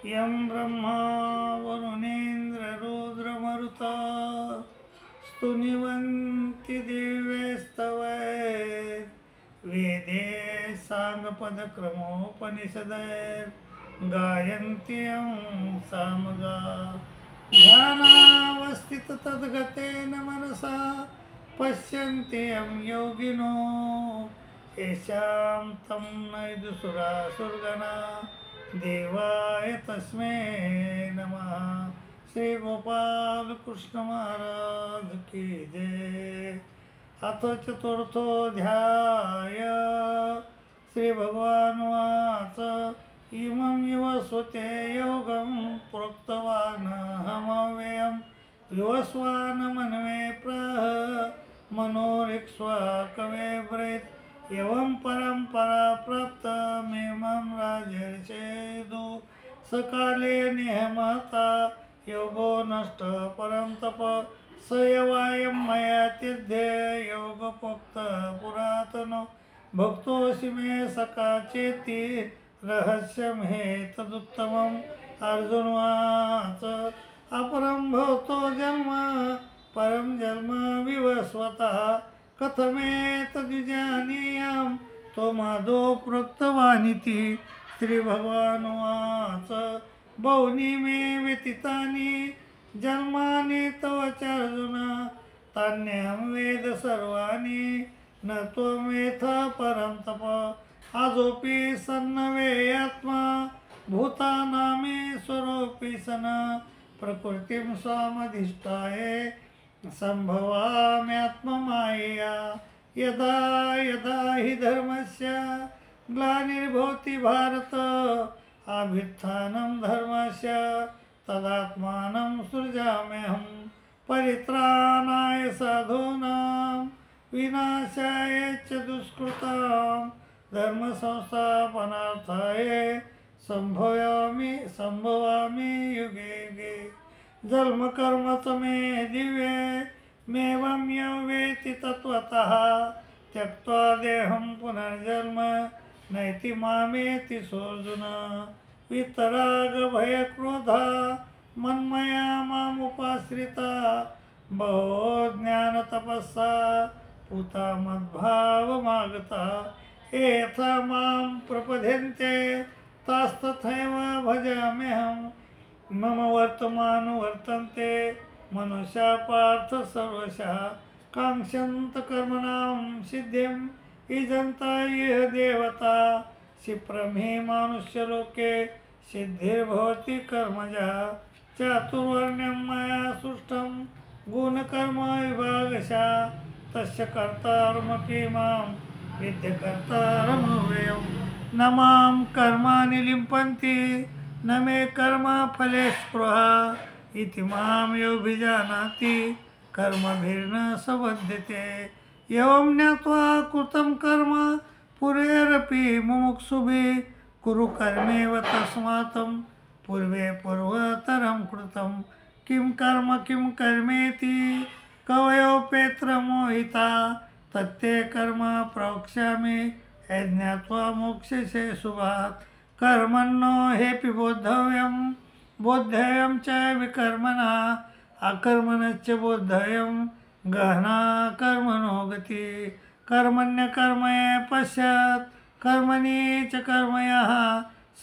यं ब्रह्मा वरुणेन्द्ररुद्रमरुता स्तुनिवन्ति दिव्यैस्तवैः वेदे साङ्गपदक्रमोपनिषदैर्गायन्ति यं सामगा ध्यानावस्थिततद्गतेन मनसा पश्यन्ति यं योगिनो येषां तं नैदुसुरासुरगणा देवाय तस्मै नमः। श्री गोपाल कृष्ण महाराज की जय। अथ चतुर्थोऽध्याय। श्री भगवानुवाच इमं विवस्वते योगं प्रोक्तवानहमव्ययं विवस्वान् मन्वे प्राह मनोरिक्ष्वा कवे ब्रेत् एवं परंपरा प्राप्तमिमं राजर्षेदु सकाले निहमता योगो नष्ट परं तप स यवायं मया तिध्ये योगपोक्त पुरातनो भक्तोऽसि मे सखा चेति रहस्यं हेतदुत्तमम्। अर्जुनवाच अपरं भवतो जन्म परं जन्म विवस्वतः कथमेतद्विजानीयां त्वमादौ प्रोक्तवानिति। श्रीभगवानुवाच बहूनि मे व्यतीतानि जन्मानि तव च अर्जुन तान्यहं वेद सर्वाणि न त्वमेथ परं तप आजोपि सन्नवेयात्मा भूतानामीश्वरोऽपि सन् प्रकृतिं स्वामधिष्ठाय सम्भवाम्यात्ममायया यदा यदा हि धर्मस्य ग्लानिर्भवति भारत अभ्युत्थानं धर्मस्य तदात्मानं सृजाम्यहं परित्राणाय साधूनां विनाशाय च दुष्कृतां धर्मसंस्थापनार्थाय संभवामि युगे युगे। जन्मकर्म च मे दिव्ये मेवं यो वेत्ति तत्त्वतः त्यक्त्वा देहं पुनर्जन्म नैति मामेति सोऽर्जुन। वितरागभयक्रोधा मन्मया मामुपाश्रिता बहो ज्ञानतपस्सा पूता मद्भावमागता एथा मां प्रपद्यन्ते तास्तथैव भजाम्यहं। मम वर्तमानुवर्तन्ते मनुष्या पार्थ सर्वशः काङ्क्षन्त कर्मणां सिद्धिं इजन्ता इह देवता क्षिप्रं हि मानुष्यलोके सिद्धिर्भवति कर्मजः। चातुर्वर्ण्यं मया सृष्टं गुणकर्म विभागशः तस्य कर्तारमपि मां विद्यकर्तारमव्ययम्। न मां कर्माणि लिम्पन्ति न मे कर्मफले स्पृहा इति मां योऽभिजानाति कर्मभिर्न सबध्यते। एवं ज्ञात्वा कृतं कर्म पूर्वैरपि मुमुक्षुभिः कुरु कर्मेव तस्मात् पूर्वे पूर्वतरं कृतं किं कर्मेति कवयोपेत्र मोहिता तत्ते कर्म प्रवक्ष्यामि यज्ञात्वा मोक्ष्यसे शुभात्। कर्मणो हेपि बोद्धव्यं च विकर्मणा अकर्मणश्च बोद्धव्यं गहना कर्मणो गति। कर्मण्यकर्मये पश्यत् कर्मणि च कर्मयः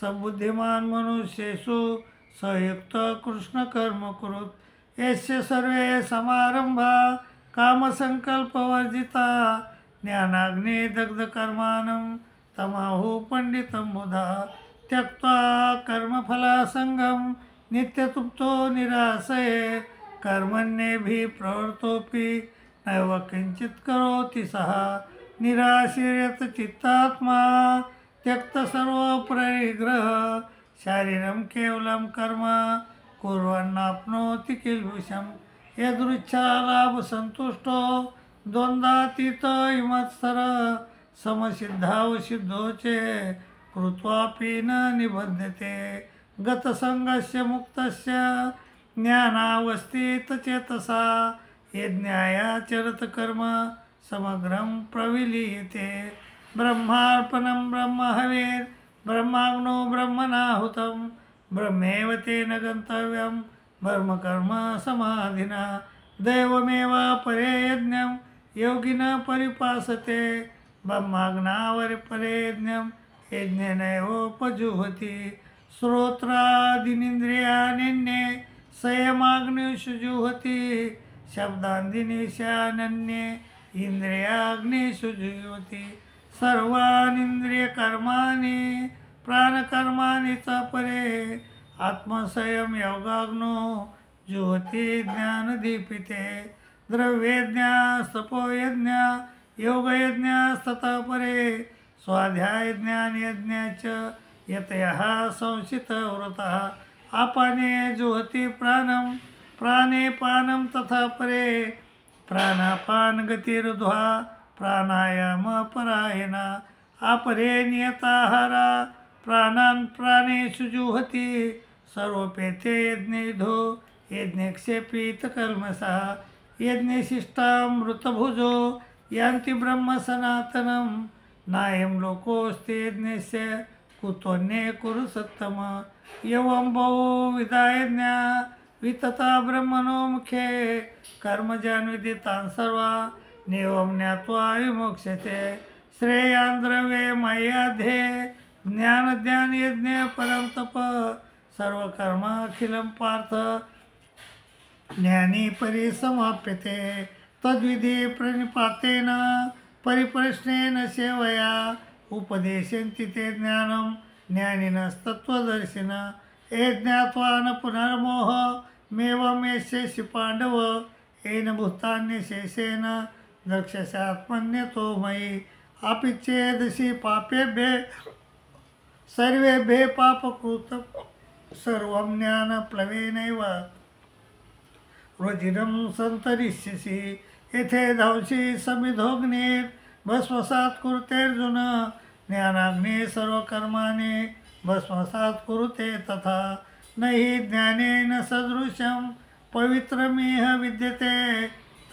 स बुद्धिमान् मनुष्येषु स युक्तः कृष्णकर्म कुरुत्। यस्य सर्वे समारंभा कामसङ्कल्पवर्जिता ज्ञानाग्निदग्धकर्माणं तमाहुः पंडितं बुधा त्यक्त्वा कर्मफलासङ्गं नित्यतृप्तो निरासये कर्मण्येभिः प्रवृत्तोऽपि नैव किञ्चित् करोति सः निराशीर्यत चित्तात्मा त्यक्तसर्वपरिग्रह शारीरं केवलं कर्म कुर्वन्नाप्नोति किल्बिषम्। यदृच्छालाभसन्तुष्टो द्वन्द्वातीतो विमत्सर समसिद्धावसिद्धो चेत् कृत्वापि न निबध्यते। गतसङ्गस्य मुक्तस्य ज्ञानावस्थितचेतसा यज्ञायाचरत कर्म समग्रं प्रविलीयते। ब्रह्मार्पणं ब्रह्महविर्ब्रह्माग्नो ब्रह्मणाहुतं ब्रह्मेव तेन गन्तव्यं ब्रह्मकर्म समाधिना दैवमेवापरे यज्ञं योगिनः परिपासते ब्रह्माज्ञावरे परे यज्ञं यज्ञेनैवोपजुह्वति श्रोत्रादीनिन्द्रियाण्यन्ये संयमाग्निषु जुह्वति शब्दादीनिशानन्ये इंद्रियाग्निषु जुह्वति सर्वानिन्द्रियकर्माणि प्राणकर्माणि च परे आत्मसंयम योगाग्नो जुह्वति ज्ञानदीपिते द्रव्यज्ञास्तपोयज्ञ योगयज्ञास्ततः परे स्वाध्यायज्ञानयज्ञ च यतयः संशितव्रतः आपाने जुह्वति प्राणं प्राणे पानं तथा परे प्राणापानगतिरुद्ध्वा प्राणायामपरायणा अपरे नियताहारा प्राणान् प्राणेषु जुह्वति सर्वोपेते यज्ञेधो यज्ञक्षेपीतकल्मषः यज्ञशिष्टामृतभुजो यान्ति ब्रह्म सनातनं नायं लोकोऽस्ति यज्ञस्य कुतोऽन्ये कुरु सत्तम एवं बहुविधा यज्ञा वितता ब्रह्मणो मुखे कर्मजान् विदितान् सर्वान् नैवं ज्ञात्वा विमोक्ष्यते श्रेयान् द्रव्ये मय्याध्ये ज्ञानयज्ञे परं तप सर्वकर्माखिलं पार्थ ज्ञानी परिसमाप्यते तद्विधि प्रणिपातेन परिप्रश्नेन सेवया उपदेशन्ति ते ज्ञानं ज्ञानिनस्तत्त्वदर्शिनः ये ज्ञात्वा न पुनर्मोह मेवमेष्यसि पाण्डव येन भूतान्यशेषेण द्रक्ष्यसात्मन्यतो मयि अपि चेदसि पापेभ्यः सर्वेभ्यः पापकृतं सर्वं ज्ञानप्लवेनैव रुजिरं सन्तरिष्यसि यथेधांसि समिधोऽग्निर्भस्मसात् कुरुतेऽर्जुन ज्ञानाग्निः सर्वकर्माणि भस्मसात् कुरुते तथा न हि ज्ञानेन सदृशं पवित्रमिह विद्यते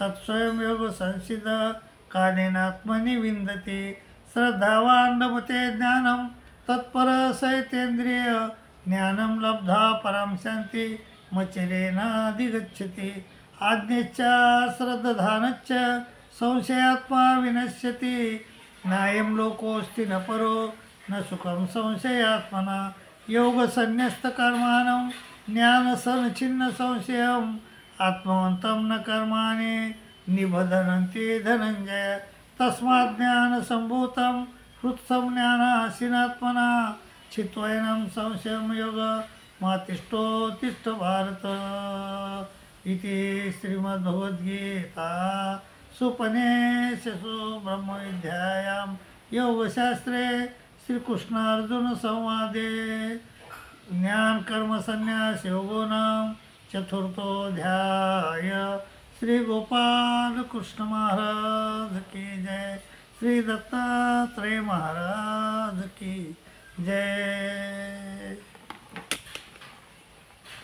तत्स्वयं योगसंसिद्धः कालेनात्मनि विन्दति श्रद्धावान् लभते ज्ञानं तत्परः सहितेन्द्रिय ज्ञानं लब्ध्वा परां शान्ति मच्चिरेणाधिगच्छति आज्ञश्च श्रद्धानश्च संशयात्मा विनश्यति नायं लोकोऽस्ति न परो न सुखं संशयात्मना योगसन्न्यस्तकर्माणं ज्ञानसनच्छिन्नसंशयम् आत्मवन्तं न कर्माणि निबध्नन्ति धनञ्जय तस्मात् ज्ञानसम्भूतं हृत्सं ज्ञानासीनात्मना चित्वयनं संशयं योग मातिष्ठोत्तिष्ठ भारत इति श्रीमद्भगवद्गीता सुपनेशसु ब्रह्मविद्यायां योगशास्त्रे श्रीकृष्णार्जुनसंवादे ज्ञानकर्मसन्न्यासयोगो नाम चतुर्थोऽध्याय श्री गोपाल कृष्ण महाराज की जय श्री दत्तात्रेय महाराज की जय।